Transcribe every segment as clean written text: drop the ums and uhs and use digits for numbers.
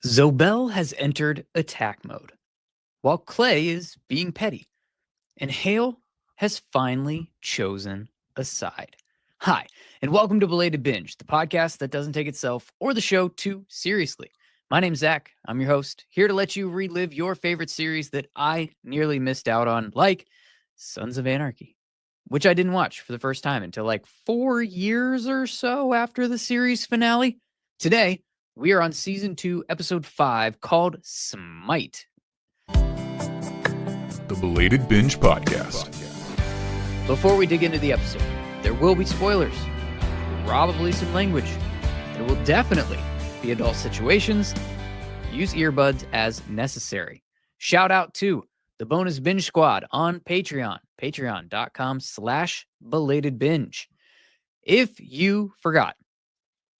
Zobelle has entered attack mode, while Clay is being petty, and Hale has finally chosen a side. Hi, and welcome to Belated Binge, the podcast that doesn't take itself or the show too seriously. My name's Zach. I'm your host, here to let you relive your favorite series that I nearly missed out on, like Sons of Anarchy, which I didn't watch for the first time until like 4 years or so after the series finale. Today, we are on season 2, episode 5, called Smite. The Belated Binge Podcast. Before we dig into the episode, there will be spoilers, probably some language. There will definitely be adult situations. Use earbuds as necessary. Shout out to the Bonus Binge Squad on Patreon, patreon.com/belatedbinge. If you forgot,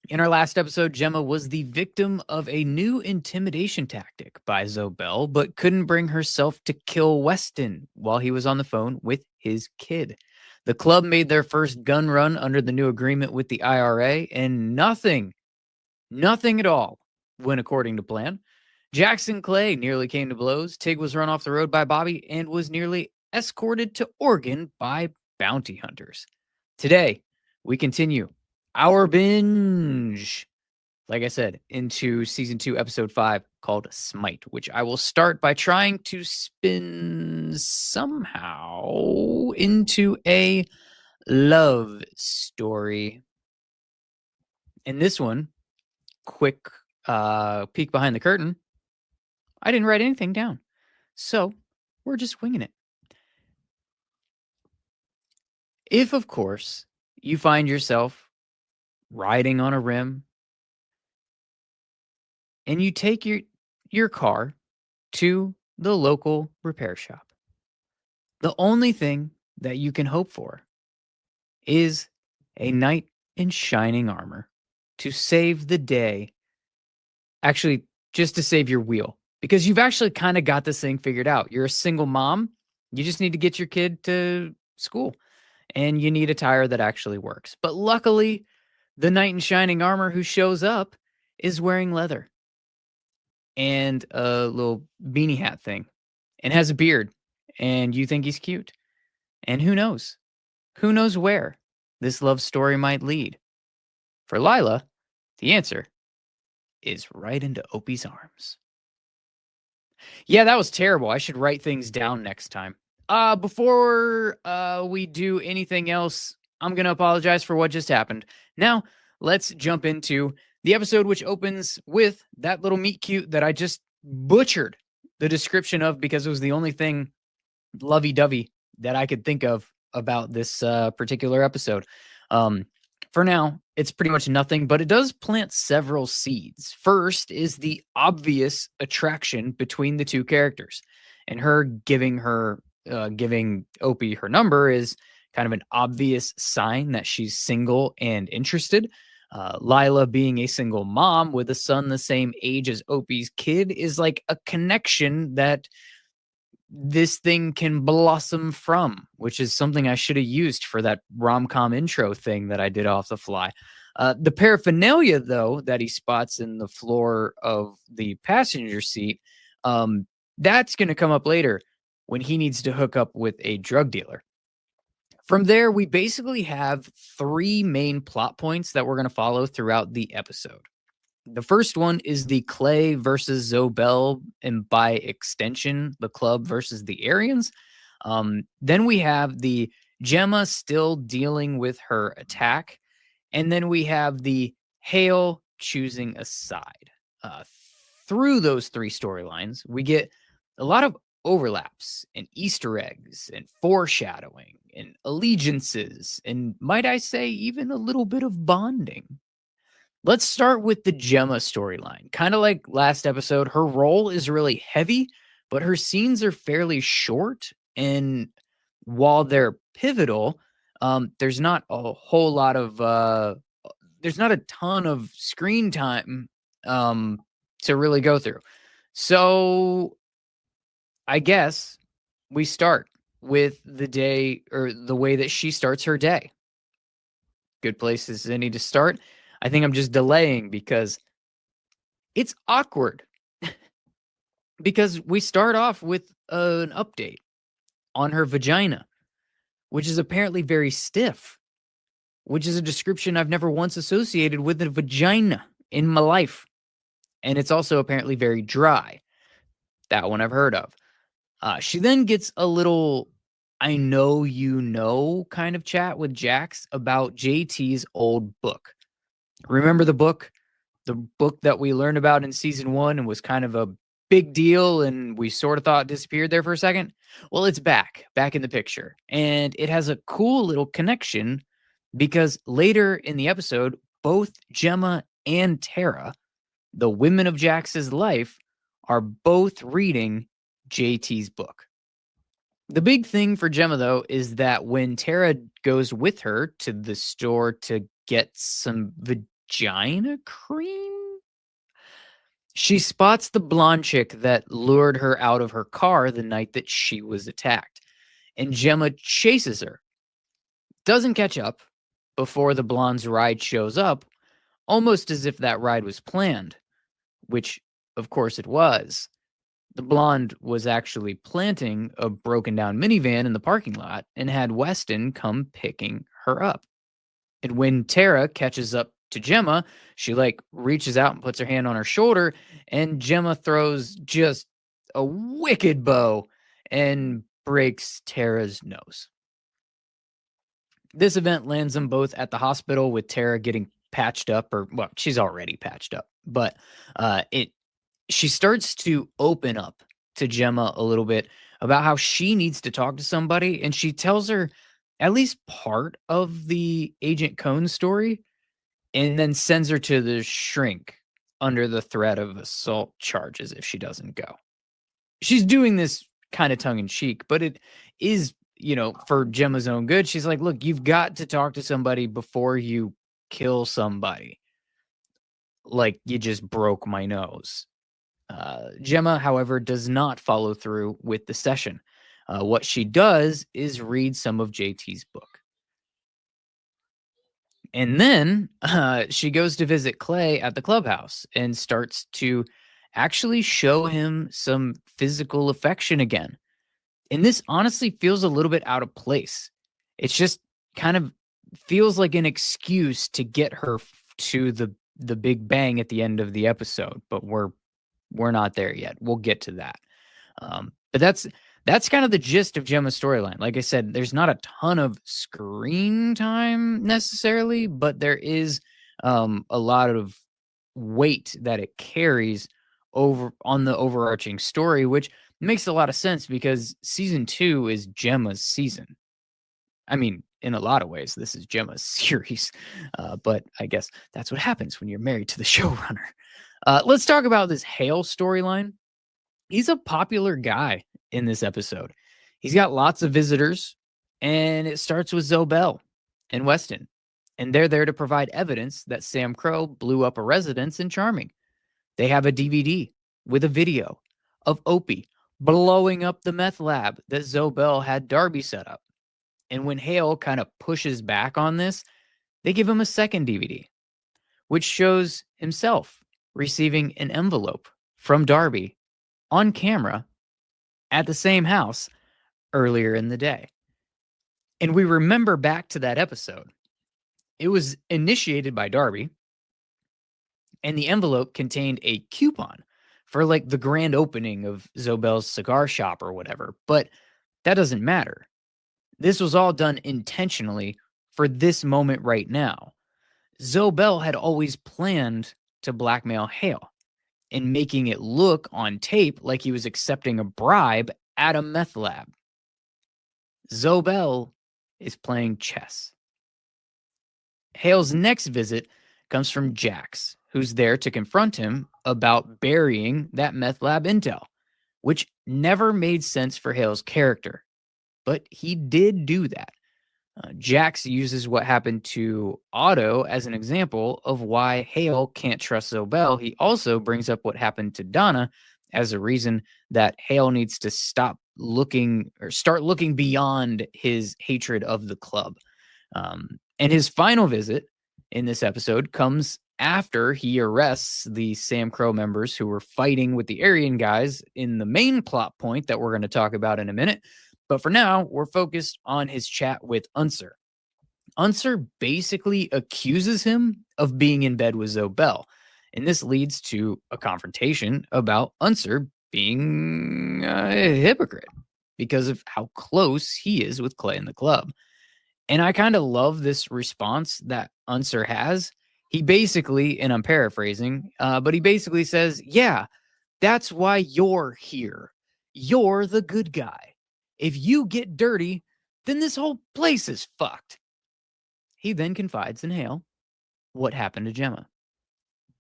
in our last episode, Gemma was the victim of a new intimidation tactic by Zobelle, but couldn't bring herself to kill Weston while he was on the phone with his kid. The club made their first gun run under the new agreement with the IRA, and nothing at all went according to plan. Jackson Clay nearly came to blows. Tig was run off the road by Bobby and was nearly escorted to Oregon by bounty hunters. Today, we continue our binge, like I said, into season 2, episode 5, called Smite, which I will start by trying to spin somehow into a love story. And this one, quick peek behind the curtain, I didn't write anything down. So we're just winging it. If, of course, you find yourself riding on a rim and you take your car to the local repair shop, the only thing that you can hope for is a knight in shining armor to save the day. Actually, just to save your wheel, because you've actually kind of got this thing figured out. You're a single mom. You just need to get your kid to school, and you need a tire that actually works. But luckily, the knight in shining armor who shows up is wearing leather and a little beanie hat thing and has a beard, and you think he's cute. And who knows? Who knows where this love story might lead? For Lila, the answer is right into Opie's arms. Yeah, that was terrible. I should write things down next time. Before we do anything else, I'm going to apologize for what just happened. Now, let's jump into the episode, which opens with that little meet cute that I just butchered the description of because it was the only thing lovey-dovey that I could think of about this particular episode. For now, it's pretty much nothing, but it does plant several seeds. First is the obvious attraction between the two characters, and her giving Opie her number is kind of an obvious sign that she's single and interested. Lila being a single mom with a son the same age as Opie's kid is like a connection that this thing can blossom from, which is something I should have used for that rom-com intro thing that I did off the fly. The paraphernalia, though, that he spots in the floor of the passenger seat, that's going to come up later when he needs to hook up with a drug dealer. From there, we basically have 3 main plot points that we're going to follow throughout the episode. The first one is the Clay versus Zobelle, and by extension, the club versus the Aryans. Then we have the Gemma still dealing with her attack. And then we have the Hale choosing a side. Through those 3 storylines, we get a lot of overlaps and Easter eggs and foreshadowing and allegiances, and might I say, even a little bit of bonding. Let's start with the Gemma storyline. Kind of like last episode, her role is really heavy, but her scenes are fairly short. And while they're pivotal, there's not a whole lot of, there's not a ton of screen time to really go through. So I guess we start with the day, or the way that she starts her day. Good place as any to start. I think I'm just delaying because it's awkward because we start off with an update on her vagina, which is apparently very stiff, which is a description I've never once associated with a vagina in my life. And it's also apparently very dry. That one I've heard of. She then gets a little I know you know kind of chat with Jax about JT's old book. Remember the book? The book that we learned about in season 1 and was kind of a big deal and we sort of thought disappeared there for a second? Well, it's back in the picture. And it has a cool little connection because later in the episode, both Gemma and Tara, the women of Jax's life, are both reading JT's book. The big thing for Gemma, though, is that when Tara goes with her to the store to get some vagina cream, she spots the blonde chick that lured her out of her car the night that she was attacked. And Gemma chases her. Doesn't catch up before the blonde's ride shows up, almost as if that ride was planned, which, of course, it was. The blonde was actually planting a broken down minivan in the parking lot and had Weston come picking her up. And when Tara catches up to Gemma, she reaches out and puts her hand on her shoulder, and Gemma throws just a wicked bow and breaks Tara's nose. This event lands them both at the hospital with Tara getting patched up, she's already patched up, but she starts to open up to Gemma a little bit about how she needs to talk to somebody, and she tells her at least part of the Agent Cone story, and then sends her to the shrink under the threat of assault charges if she doesn't go. She's doing this kind of tongue-in-cheek, but it is, for Gemma's own good. She's like, look, you've got to talk to somebody before you kill somebody. Like, you just broke my nose. Gemma, however, does not follow through with the session. What she does is read some of JT's book. And then she goes to visit Clay at the clubhouse and starts to actually show him some physical affection again. And this honestly feels a little bit out of place. It's just kind of feels like an excuse to get her to the big bang at the end of the episode, but we're not there yet. We'll get to that. But that's kind of the gist of Gemma's storyline. Like I said, there's not a ton of screen time necessarily, but there is a lot of weight that it carries over on the overarching story, which makes a lot of sense because season 2 is Gemma's season. I mean, in a lot of ways, this is Gemma's series, but I guess that's what happens when you're married to the showrunner. Let's talk about this Hale storyline. He's a popular guy in this episode. He's got lots of visitors, and it starts with Zobelle and Weston. And they're there to provide evidence that Sam Crow blew up a residence in Charming. They have a DVD with a video of Opie blowing up the meth lab that Zobelle had Darby set up. And when Hale kind of pushes back on this, they give him a second DVD, which shows himself receiving an envelope from Darby on camera at the same house earlier in the day. And we remember back to that episode. It was initiated by Darby, and the envelope contained a coupon for the grand opening of Zobelle's cigar shop or whatever. But that doesn't matter. This was all done intentionally for this moment right now. Zobelle had always planned to blackmail Hale and making it look on tape like he was accepting a bribe at a meth lab. Zobelle is playing chess. Hale's next visit comes from Jax, who's there to confront him about burying that meth lab intel, which never made sense for Hale's character. But he did do that. Jax uses what happened to Otto as an example of why Hale can't trust Zobelle. He also brings up what happened to Donna as a reason that Hale needs to start looking beyond his hatred of the club. And his final visit in this episode comes after he arrests the Sam Crow members who were fighting with the Aryan guys in the main plot point that we're going to talk about in a minute. But for now, we're focused on his chat with Unser. Unser basically accuses him of being in bed with Zobelle, and this leads to a confrontation about Unser being a hypocrite because of how close he is with Clay in the club. And I kind of love this response that Unser has. He basically, and I'm paraphrasing, but he basically says, yeah, that's why you're here. You're the good guy. If you get dirty, then this whole place is fucked. He then confides in Hale what happened to Gemma.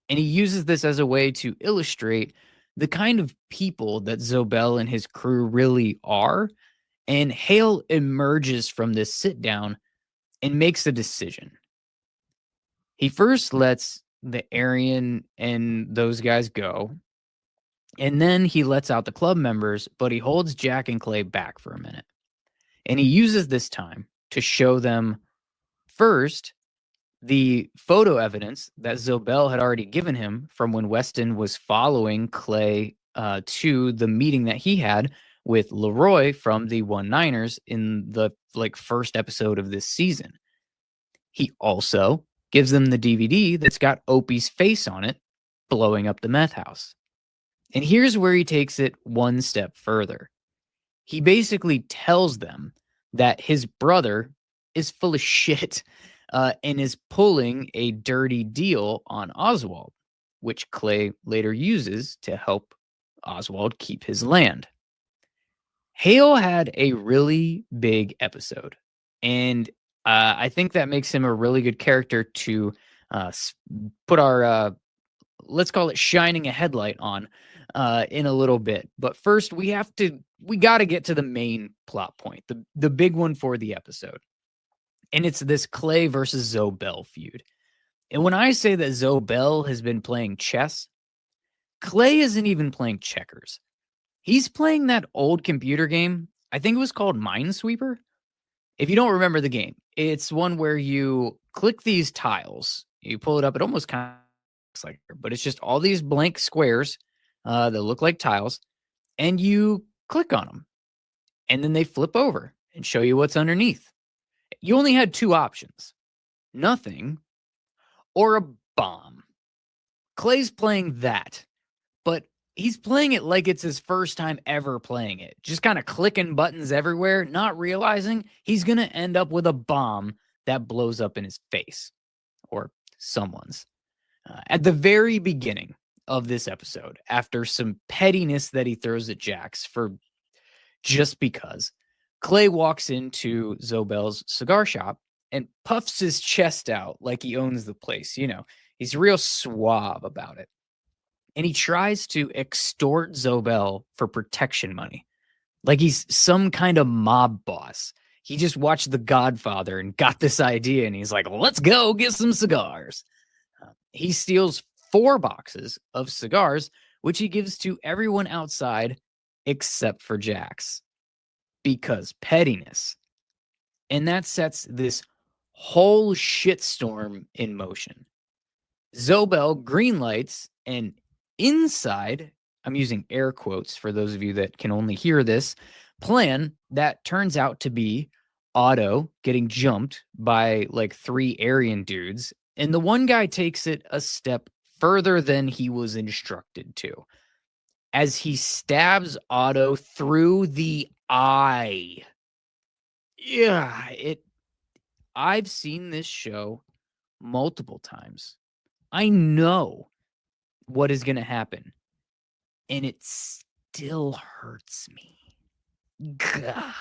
And he uses this as a way to illustrate the kind of people that Zobelle and his crew really are. And Hale emerges from this sit down and makes a decision. He first lets the Aryan and those guys go, and then he lets out the club members, but he holds Jack and Clay back for a minute. And he uses this time to show them first the photo evidence that Zobelle had already given him from when Weston was following Clay to the meeting that he had with Leroy from the 19ers in the first episode of this season. He also gives them the DVD that's got Opie's face on it, blowing up the meth house. And here's where he takes it one step further. He basically tells them that his brother is full of shit and is pulling a dirty deal on Oswald, which Clay later uses to help Oswald keep his land. Hale had a really big episode, and I think that makes him a really good character to put our, let's call it shining a headlight on in a little bit. But first, we got to get to the main plot point, the big one for the episode. And it's this Clay versus Zobelle feud. And when I say that Zobelle has been playing chess, Clay isn't even playing checkers. He's playing that old computer game. I think it was called Minesweeper. If you don't remember the game, it's one where you click these tiles. You pull it up. It almost kind of looks like, but it's just all these blank squares that look like tiles, and you click on them, and then they flip over and show you what's underneath. You only had two options: nothing or a bomb. Clay's playing that, but he's playing it like it's his first time ever playing it. Just kind of clicking buttons everywhere, not realizing he's going to end up with a bomb that blows up in his face or someone's. At the very beginning of this episode, after some pettiness that he throws at Jax for just because, Clay walks into Zobelle's cigar shop and puffs his chest out like he owns the place. You know, he's real suave about it. And he tries to extort Zobelle for protection money, like he's some kind of mob boss. He just watched The Godfather and got this idea, and he's like, let's go get some cigars. He steals 4 boxes of cigars, which he gives to everyone outside except for Jax, because pettiness. And that sets this whole shitstorm in motion. Zobelle greenlights an inside, I'm using air quotes for those of you that can only hear this, plan that turns out to be Otto getting jumped by 3 Aryan dudes. And the one guy takes it a step further than he was instructed to, as he stabs Otto through the eye. Yeah, I've seen this show multiple times. I know what is going to happen, and it still hurts me. Gah.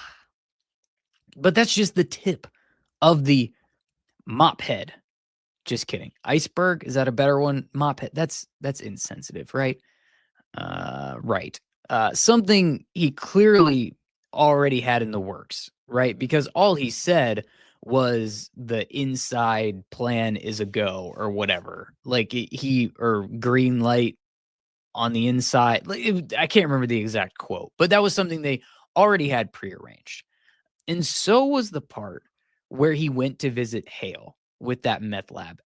But that's just the tip of the mop head. Just kidding. Iceberg, is that a better one? Mop head. That's insensitive, right? Right. Something he clearly already had in the works, right? Because all he said was the inside plan is a go or whatever. Or green light on the inside. I can't remember the exact quote, but that was something they already had prearranged. And so was the part where he went to visit Hale with that meth lab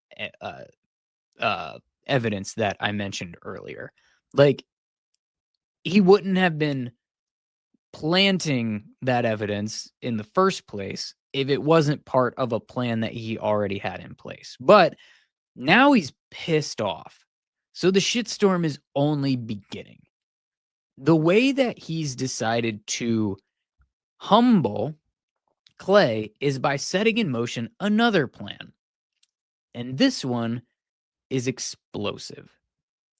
evidence that I mentioned earlier. Like, he wouldn't have been planting that evidence in the first place if it wasn't part of a plan that he already had in place. But now he's pissed off. So the shitstorm is only beginning. The way that he's decided to humble Clay is by setting in motion another plan. And this one is explosive.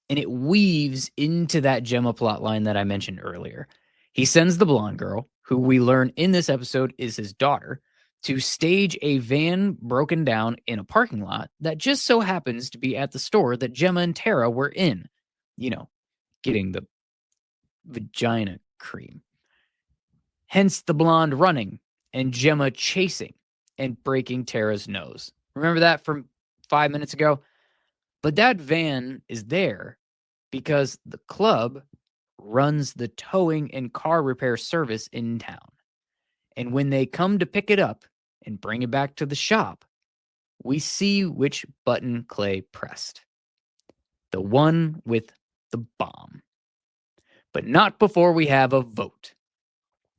And it weaves into that Gemma plotline that I mentioned earlier. He sends the blonde girl, who we learn in this episode is his daughter, to stage a van broken down in a parking lot that just so happens to be at the store that Gemma and Tara were in. You know, getting the vagina cream. Hence the blonde running and Gemma chasing and breaking Tara's nose. Remember that from 5 minutes ago? But that van is there because the club runs the towing and car repair service in town. And when they come to pick it up and bring it back to the shop, we see which button Clay pressed. The one with the bomb. But not before we have a vote.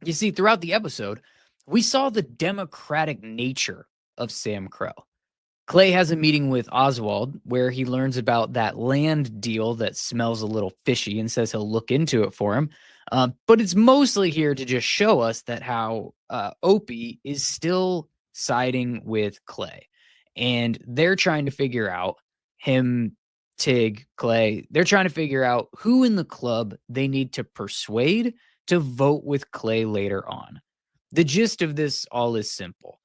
You see, throughout the episode, we saw the democratic nature of Sam Crow. Clay has a meeting with Oswald where he learns about that land deal that smells a little fishy and says he'll look into it for him. But it's mostly here to just show us that how Opie is still siding with Clay. And they're trying to figure out him, Tig, Clay. They're trying to figure out who in the club they need to persuade to vote with Clay later on. The gist of this all is simple.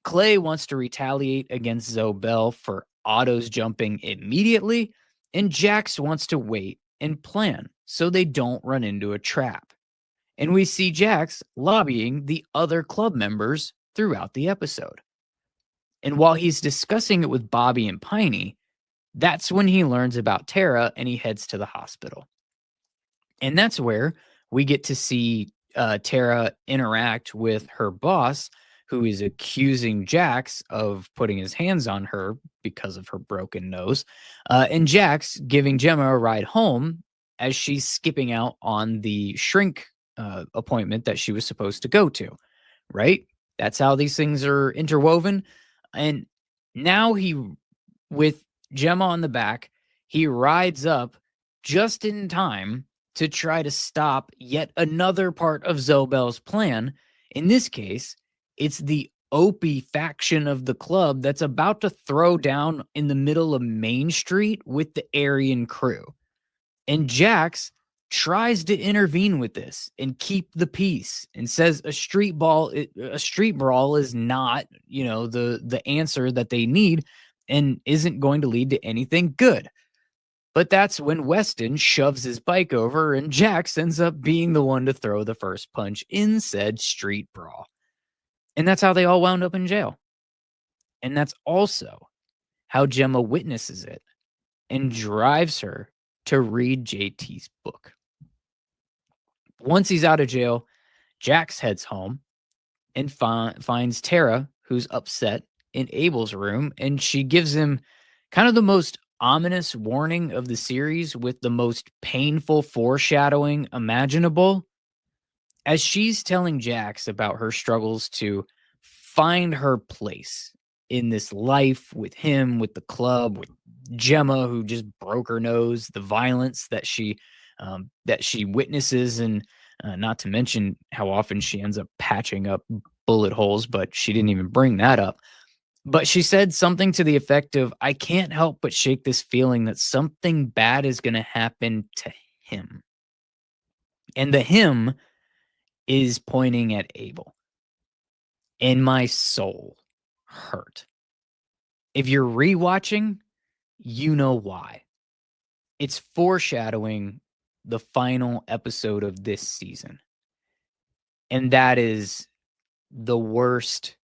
Clay wants to retaliate against Zobelle for Otto's jumping immediately, and Jax wants to wait and plan so they don't run into a trap. And we see Jax lobbying the other club members throughout the episode. And while he's discussing it with Bobby and Piney, that's when he learns about Tara and he heads to the hospital. And that's where we get to see Tara interact with her boss, who is accusing Jax of putting his hands on her because of her broken nose, and Jax giving Gemma a ride home as she's skipping out on the shrink appointment that she was supposed to go to, right? That's how these things are interwoven. And now with Gemma on the back, he rides up just in time to try to stop yet another part of Zobelle's plan. In this case, it's the Opie faction of the club that's about to throw down in the middle of Main Street with the Aryan crew. And Jax tries to intervene with this and keep the peace and says a street brawl is not, the answer that they need and isn't going to lead to anything good. But that's when Weston shoves his bike over and Jax ends up being the one to throw the first punch in said street brawl. And that's how they all wound up in jail. And that's also how Gemma witnesses it and drives her to read JT's book. Once he's out of jail, Jax heads home and finds Tara, who's upset, in Abel's room, and she gives him kind of the most ominous warning of the series with the most painful foreshadowing imaginable. As she's telling Jax about her struggles to find her place in this life with him, with the club, with Gemma, who just broke her nose, the violence that she witnesses, and not to mention how often she ends up patching up bullet holes, but she didn't even bring that up. But she said something to the effect of, I can't help but shake this feeling that something bad is going to happen to him. And the him is pointing at Abel. And my soul hurt. If you're rewatching, you know why. It's foreshadowing the final episode of this season. And that is the worst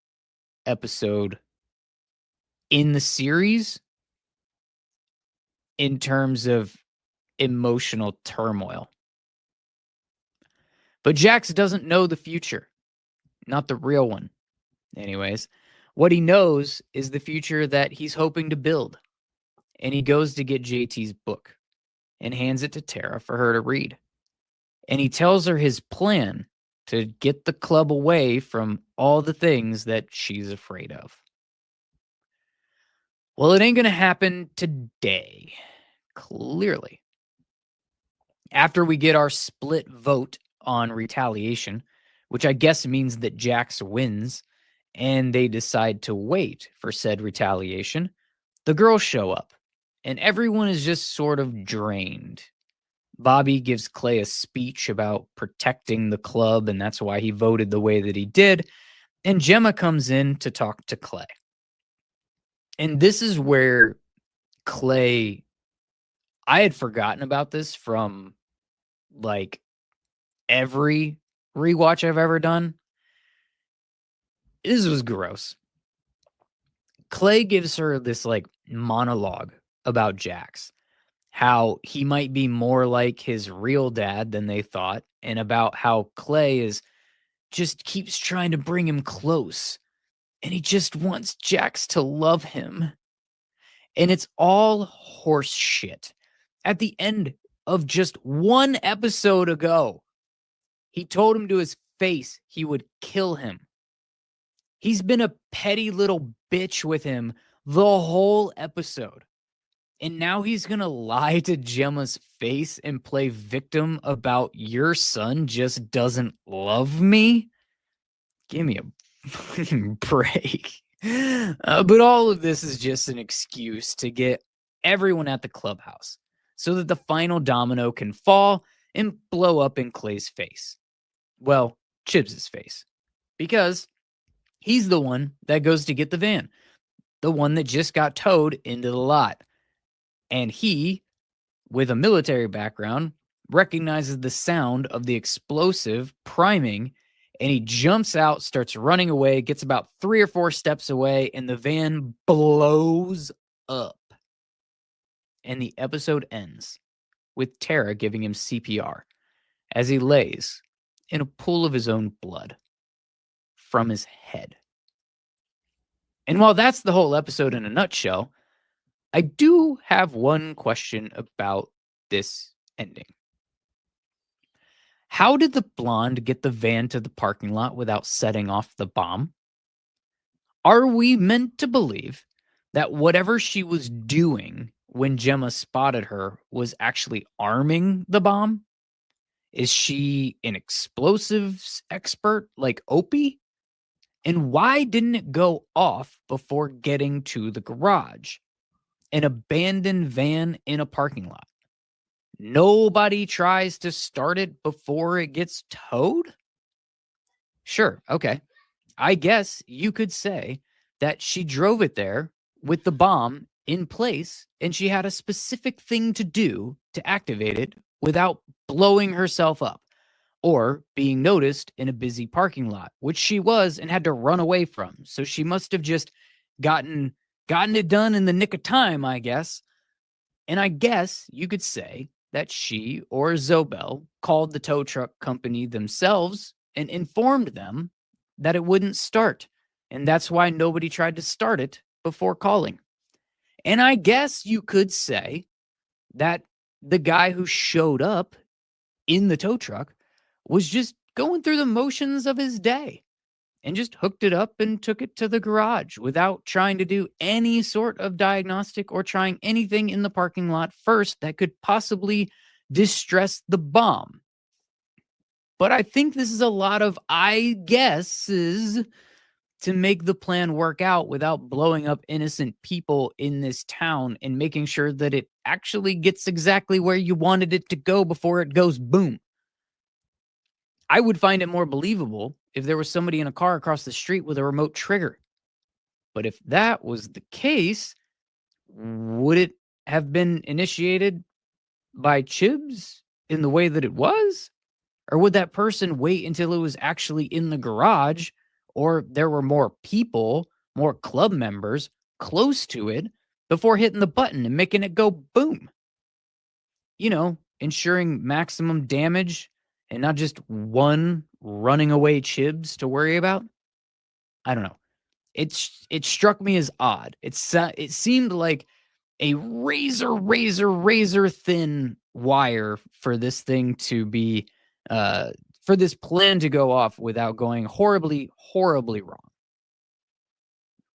episode in the series in terms of emotional turmoil. But Jax doesn't know the future, not the real one. Anyways, what he knows is the future that he's hoping to build. and he goes to get JT's book and hands it to Tara for her to read. And he tells her his plan to get the club away from all the things that she's afraid of. Well, it ain't going to happen today, clearly. After we get our split vote on retaliation, which I guess means that Jax wins, and they decide to wait for said retaliation, the girls show up, and everyone is just sort of drained. Bobby gives Clay a speech about protecting the club, and that's why he voted the way that he did. And Gemma comes in to talk to Clay. And this is where Clay, I had forgotten about this from like every rewatch I've ever done. This was gross. Clay gives her this like monologue about Jax, how he might be more like his real dad than they thought, and about how Clay is just keeps trying to bring him close, and he just wants Jax to love him. And it's all horse shit. At the end of just one episode ago, he told him to his face he would kill him. He's been a petty little bitch with him the whole episode. And now he's going to lie to Gemma's face and play victim about your son just doesn't love me? Give me a break. But all of this is just an excuse to get everyone at the clubhouse so that the final domino can fall and blow up in Clay's face. Well, Chibs' face. Because he's the one that goes to get the van. The one that just got towed into the lot. And he, with a military background, recognizes the sound of the explosive priming, and he jumps out, starts running away, gets about 3 or 4 steps away, and the van blows up. And the episode ends with Tara giving him CPR as he lays in a pool of his own blood from his head. And while that's the whole episode in a nutshell, I do have one question about this ending. How did the blonde get the van to the parking lot without setting off the bomb? Are we meant to believe that whatever she was doing when Gemma spotted her was actually arming the bomb? Is she an explosives expert like Opie? And why didn't it go off before getting to the garage? An abandoned van in a parking lot. Nobody tries to start it before it gets towed? Sure, okay. I guess you could say that she drove it there with the bomb in place and she had a specific thing to do to activate it without blowing herself up or being noticed in a busy parking lot, which she was and had to run away from. So she must have just gotten it done in the nick of time, I guess. And I guess you could say that she or Zobelle called the tow truck company themselves and informed them that it wouldn't start. And that's why nobody tried to start it before calling. And I guess you could say that the guy who showed up in the tow truck was just going through the motions of his day and just hooked it up and took it to the garage without trying to do any sort of diagnostic or trying anything in the parking lot first that could possibly distress the bomb. But I think this is a lot of I guesses to make the plan work out without blowing up innocent people in this town and making sure that it actually gets exactly where you wanted it to go before it goes boom. I would find it more believable if there was somebody in a car across the street with a remote trigger. But if that was the case, would it have been initiated by Chibs in the way that it was? Or would that person wait until it was actually in the garage or there were more people, more club members close to it before hitting the button and making it go boom? You know, ensuring maximum damage and not just one running away Chibs to worry about? I don't know. It struck me as odd. It seemed like a razor thin wire for this thing to be, for this plan to go off without going horribly wrong.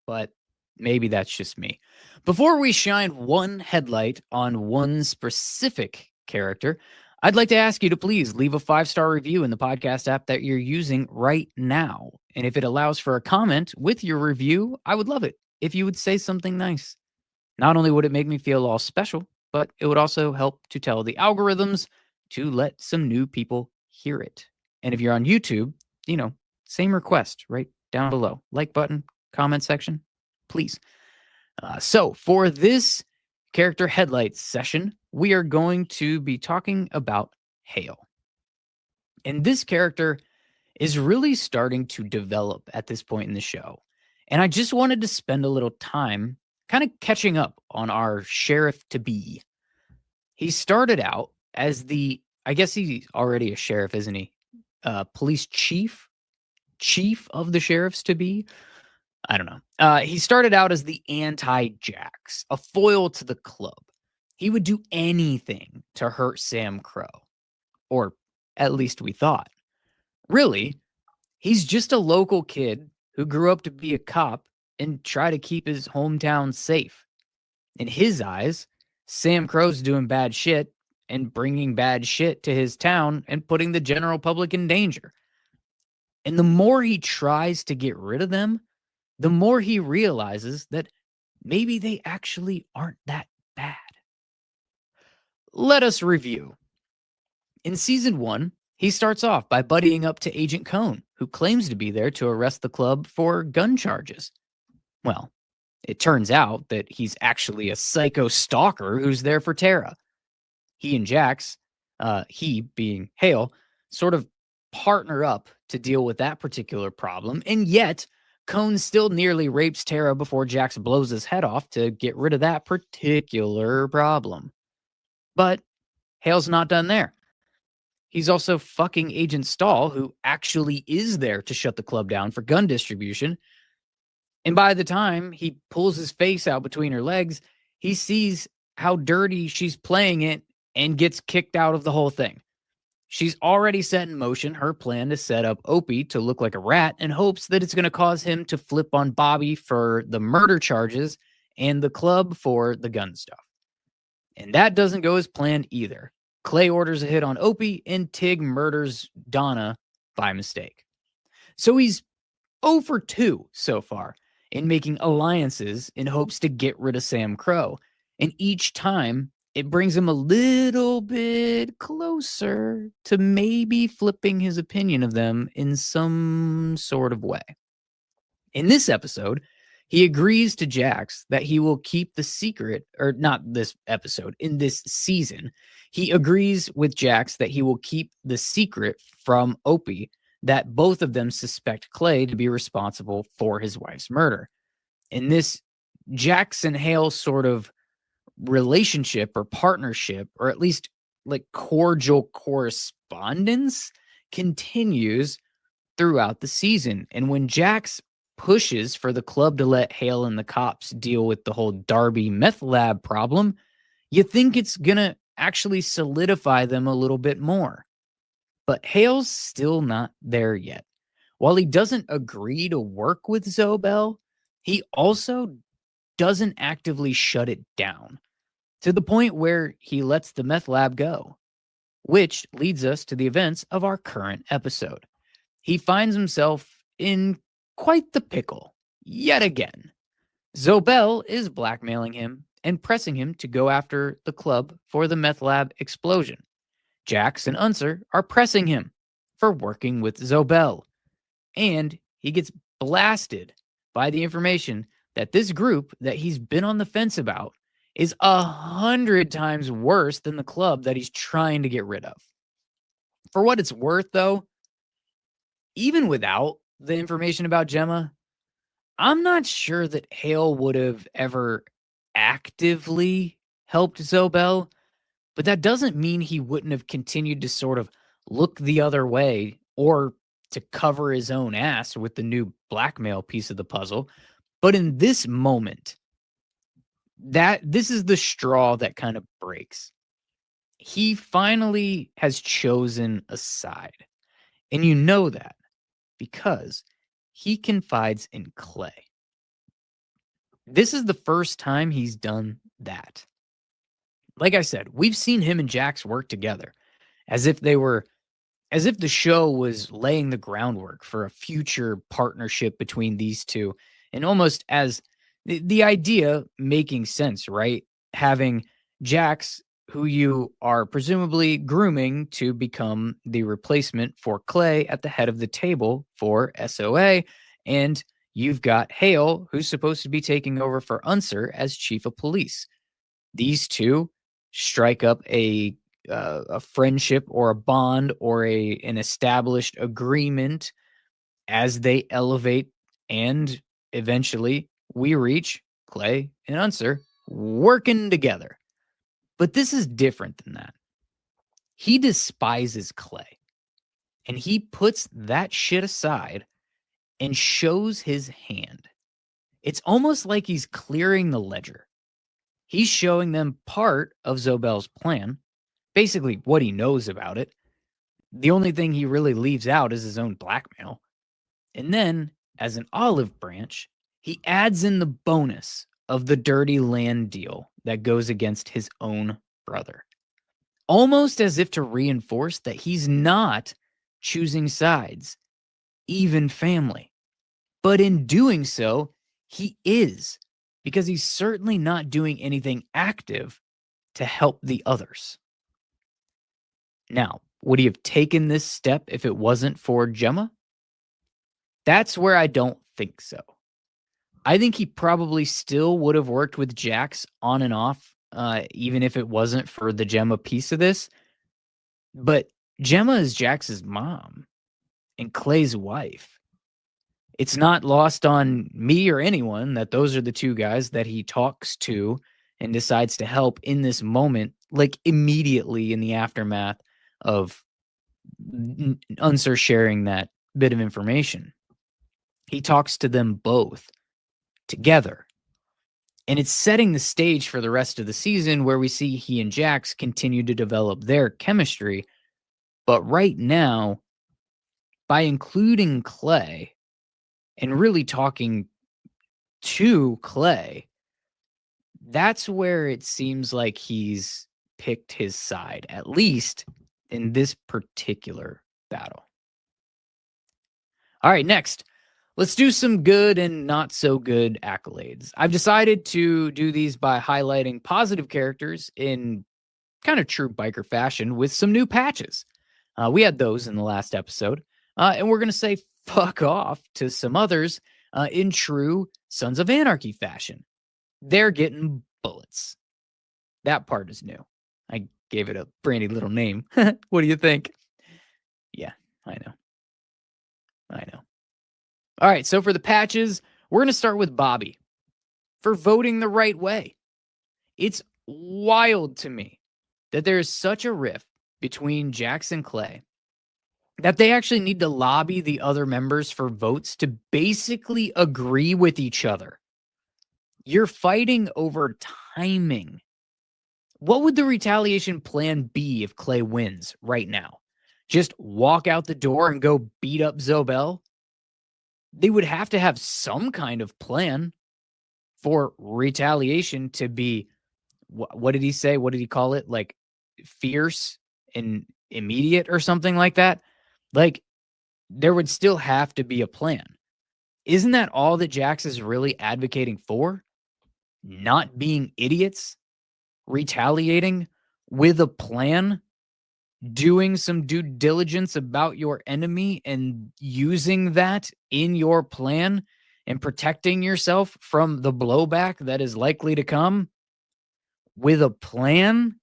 But maybe that's just me. Before we shine one headlight on one specific character, I'd like to ask you to please leave a 5-star review in the podcast app that you're using right now. And if it allows for a comment with your review, I would love it if you would say something nice. Not only would it make me feel all special, but it would also help to tell the algorithms to let some new people hear it. And if you're on YouTube, same request right down below. Like button, comment section, please. So for this character headlights session, we are going to be talking about Hale. And this character is really starting to develop at this point in the show. And I just wanted to spend a little time kind of catching up on our sheriff-to-be. He started out as I guess he's already a sheriff, isn't he? Police chief of the sheriffs-to-be. I don't know. He started out as the anti-Jax, a foil to the club. He would do anything to hurt Sam Crow. Or at least we thought. Really, he's just a local kid who grew up to be a cop and try to keep his hometown safe. In his eyes, Sam Crow's doing bad shit and bringing bad shit to his town and putting the general public in danger. And the more he tries to get rid of them, the more he realizes that maybe they actually aren't that bad. Let us review. In season 1, he starts off by buddying up to Agent Cone, who claims to be there to arrest the club for gun charges. Well, it turns out that he's actually a psycho stalker who's there for Tara. He and Jax, he being Hale, sort of partner up to deal with that particular problem, and yet Cone still nearly rapes Tara before Jax blows his head off to get rid of that particular problem. But Hale's not done there. He's also fucking Agent Stahl, who actually is there to shut the club down for gun distribution. And by the time he pulls his face out between her legs, he sees how dirty she's playing it and gets kicked out of the whole thing. She's already set in motion her plan to set up Opie to look like a rat in hopes that it's going to cause him to flip on Bobby for the murder charges and the club for the gun stuff. And that doesn't go as planned either. Clay orders a hit on Opie, and Tig murders Donna by mistake. So he's 0 for 2 so far in making alliances in hopes to get rid of Sam Crow. And each time, it brings him a little bit closer to maybe flipping his opinion of them in some sort of way. In this episode, he agrees to Jax that he will keep the secret, or not this episode, in this season. He agrees with Jax that he will keep the secret from Opie that both of them suspect Clay to be responsible for his wife's murder. In this Jax and Hale sort of relationship or partnership, or at least like cordial correspondence, continues throughout the season. And when Jax pushes for the club to let Hale and the cops deal with the whole Darby meth lab problem, you think it's gonna actually solidify them a little bit more. But Hale's still not there yet. While he doesn't agree to work with Zobelle, he also doesn't actively shut it down, to the point where he lets the meth lab go, which leads us to the events of our current episode. He finds himself in quite the pickle, yet again. Zobelle is blackmailing him and pressing him to go after the club for the meth lab explosion. Jax and Unser are pressing him for working with Zobelle. And he gets blasted by the information that this group that he's been on the fence about is 100 times worse than the club that he's trying to get rid of. For what it's worth, though, even without the information about Gemma, I'm not sure that Hale would have ever actively helped Zobelle, but that doesn't mean he wouldn't have continued to sort of look the other way or to cover his own ass with the new blackmail piece of the puzzle. But in this moment, this is the straw that kind of breaks. He finally has chosen a side. And you know that because he confides in Clay. This is the first time he's done that. Like I said, we've seen him and Jax work together as if the show was laying the groundwork for a future partnership between these two. And almost as the idea making sense, right? Having Jax, who you are presumably grooming to become the replacement for Clay at the head of the table for SOA. And you've got Hale, who's supposed to be taking over for Unser as chief of police. These two strike up a friendship or a bond or an established agreement as they elevate, and eventually we reach Clay and Unser working together. But this is different than that. He despises Clay, and he puts that shit aside and shows his hand. It's almost like he's clearing the ledger. He's showing them part of Zobelle's plan, basically what he knows about it. The only thing he really leaves out is his own blackmail. And then, as an olive branch, he adds in the bonus of the dirty land deal that goes against his own brother. Almost as if to reinforce that he's not choosing sides, even family. But in doing so, he is, because he's certainly not doing anything active to help the others. Now, would he have taken this step if it wasn't for Gemma? That's where I don't think so. I think he probably still would have worked with Jax on and off, even if it wasn't for the Gemma piece of this. But Gemma is Jax's mom and Clay's wife. It's not lost on me or anyone that those are the two guys that he talks to and decides to help in this moment, like immediately in the aftermath of Unser sharing that bit of information. He talks to them both together. And it's setting the stage for the rest of the season where we see he and Jax continue to develop their chemistry. But right now, by including Clay and really talking to Clay, that's where it seems like he's picked his side, at least in this particular battle. All right, next, let's do some good and not so good accolades. I've decided to do these by highlighting positive characters in kind of true biker fashion with some new patches. We had those in the last episode. And we're going to say fuck off to some others in true Sons of Anarchy fashion. They're getting bullets. That part is new. I gave it a brandy little name. What do you think? Yeah, I know. All right, so for the patches, we're going to start with Bobby for voting the right way. It's wild to me that there is such a rift between Jax and Clay that they actually need to lobby the other members for votes to basically agree with each other. You're fighting over timing. What would the retaliation plan be if Clay wins right now? Just walk out the door and go beat up Zobelle? They would have to have some kind of plan for retaliation to be, what did he say? What did he call it? Like fierce and immediate or something like that? Like there would still have to be a plan. Isn't that all that Jax is really advocating for? Not being idiots, retaliating with a plan, doing some due diligence about your enemy and using that in your plan and protecting yourself from the blowback that is likely to come with a plan,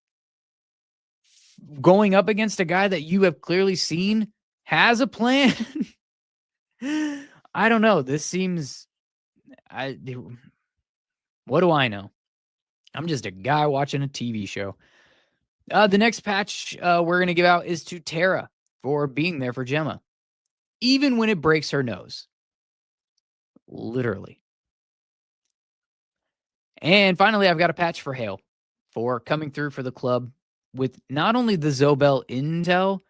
going up against a guy that you have clearly seen has a plan. I don't know. This seems, what do I know? I'm just a guy watching a TV show. The next patch we're going to give out is to Tara for being there for Gemma, even when it breaks her nose. Literally. And finally, I've got a patch for Hale for coming through for the club with not only the Zobelle intel,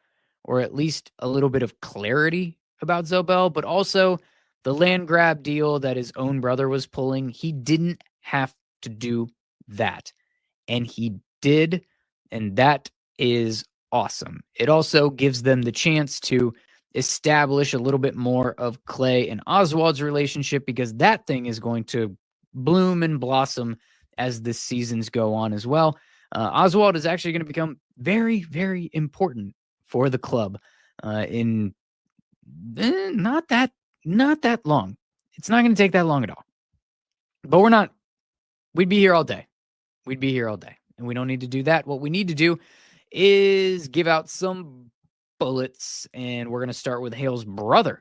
or at least a little bit of clarity about Zobelle, but also the land grab deal that his own brother was pulling. He didn't have to do that. And he did. And that is awesome. It also gives them the chance to establish a little bit more of Clay and Oswald's relationship, because that thing is going to bloom and blossom as the seasons go on as well. Oswald is actually going to become very, very important for the club in not that long. It's not going to take that long at all. But we'd be here all day. We'd be here all day. And we don't need to do that. What we need to do is give out some bullets. And we're going to start with Hale's brother,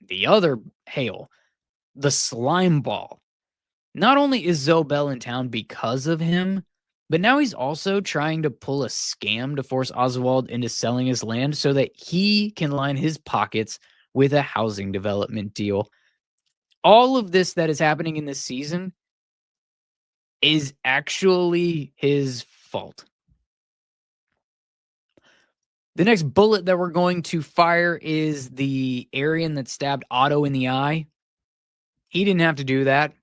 the other Hale, the slime ball. Not only is Zobelle in town because of him, but now he's also trying to pull a scam to force Oswald into selling his land so that he can line his pockets with a housing development deal. All of this that is happening in this season is actually his fault. The next bullet that we're going to fire is the Aryan that stabbed Otto in the eye. He didn't have to do that.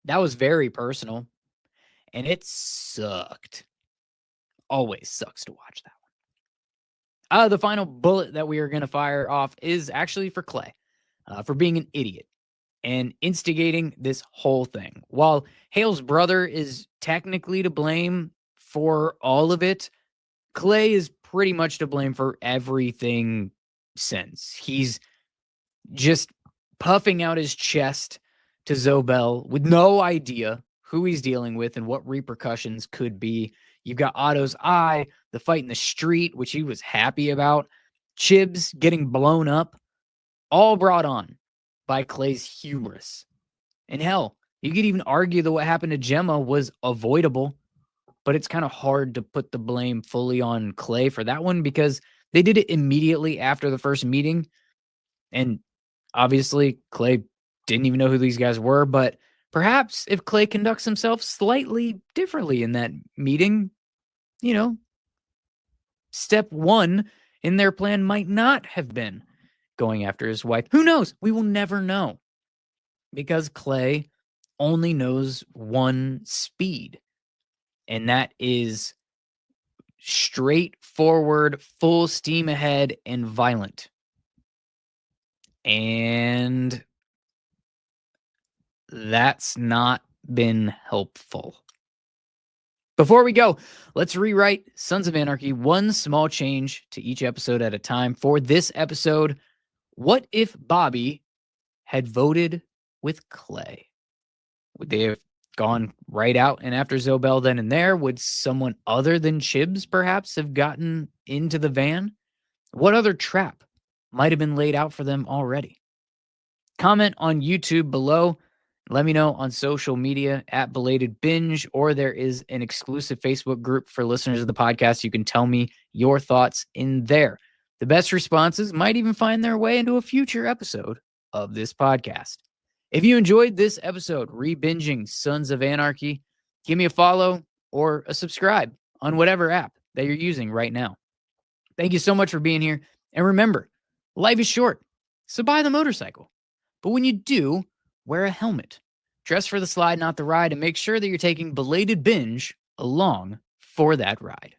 That was very personal. And it sucked. Always sucks to watch that one. The final bullet that we are going to fire off is actually for Clay, for being an idiot and instigating this whole thing. While Hale's brother is technically to blame for all of it, Clay is pretty much to blame for everything since. He's just puffing out his chest to Zobelle with no idea who he's dealing with and what repercussions could be. You've got Otto's eye, the fight in the street, which he was happy about, Chibs getting blown up, all brought on by Clay's hubris. And hell, you could even argue that what happened to Gemma was avoidable, but it's kind of hard to put the blame fully on Clay for that one because they did it immediately after the first meeting. And obviously, Clay didn't even know who these guys were, but perhaps if Clay conducts himself slightly differently in that meeting, step one in their plan might not have been going after his wife. Who knows? We will never know because Clay only knows one speed, and that is straightforward, full steam ahead, and violent. And that's not been helpful. Before we go, let's rewrite Sons of Anarchy one small change to each episode at a time. For this episode, what if Bobby had voted with Clay? Would they have gone right out and after Zobelle then and there? Would someone other than Chibs perhaps have gotten into the van? What other trap might have been laid out for them already? Comment on YouTube below. Let me know on social media at Belated Binge, or there is an exclusive Facebook group for listeners of the podcast. You can tell me your thoughts in there. The best responses might even find their way into a future episode of this podcast. If you enjoyed this episode, re-binging Sons of Anarchy, give me a follow or a subscribe on whatever app that you're using right now. Thank you so much for being here. And remember, life is short, so buy the motorcycle. But when you do, wear a helmet. Dress for the slide, not the ride, and make sure that you're taking Belated Binge along for that ride.